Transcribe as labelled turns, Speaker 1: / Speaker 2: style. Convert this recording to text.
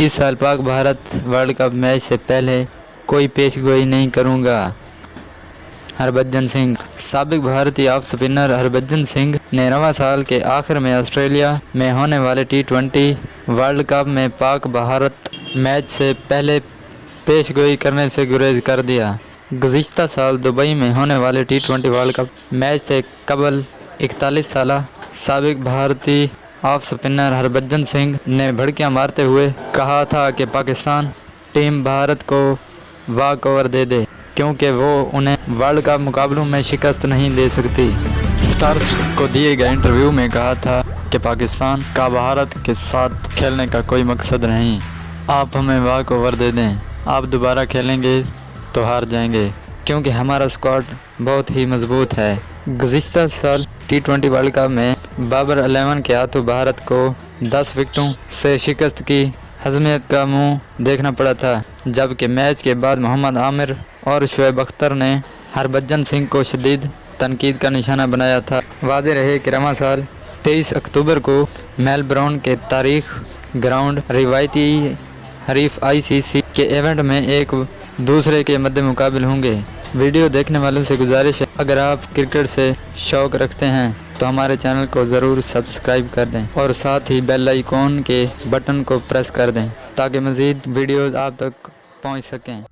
Speaker 1: इस साल Pak Bharat world cup match से पहले कोई पेशगोई नहीं करूंगा। हरभजन सिंह। साबिक भारतीय ऑफ स्पिनर हरभजन सिंह ने रवां साल के आखिर में ऑस्ट्रेलिया में होने वाले T20 वर्ल्ड कप में पाक भारत मैच से पहले पेशगोई करने से गुरेज कर दिया। गुज़िश्ता साल दुबई में होने वाले T20 वर्ल्ड कप मैच से कबल 41 साल साबिक भारतीय ऑफ स्पिनर हरभजन सिंह ने भड़कियां मारते हुए कहा था कि पाकिस्तान टीम भारत को वॉक ओवर दे दे, क्योंकि वो उन्हें वर्ल्ड कप मुकाबलों में शिकस्त नहीं दे सकती। स्टार्स को दिए गए इंटरव्यू में कहा था कि पाकिस्तान का भारत के साथ खेलने का कोई मकसद नहीं। आप हमें वॉक ओवर दे दें, आप दोबारा खेलेंगे तो हार जाएंगे, क्योंकि हमारा स्क्वाड बहुत ही मजबूत है। गुज़िश्ता साल T20 वर्ल्ड कप में बाबर एलेवन के हाथों भारत को 10 विकेटों से शिकस्त की हज़मियत का मुंह देखना पड़ा था, जबकि मैच के बाद मोहम्मद आमिर और शोएब अख्तर ने हरभजन सिंह को शदीद तनकीद का निशाना बनाया था। वाज़ेह रहे कि रवां साल 23 अक्टूबर को मेलबर्न के तारीख ग्राउंड रिवायती हरीफ ICC के इवेंट में एक दूसरे के मद्दे मुकाबिल होंगे। वीडियो देखने वालों से गुजारिश है, अगर आप क्रिकेट से शौक़ रखते हैं तो हमारे चैनल को ज़रूर सब्सक्राइब कर दें और साथ ही बेल आइकॉन के बटन को प्रेस कर दें ताकि मज़ीद वीडियोज़ आप तक पहुंच सकें।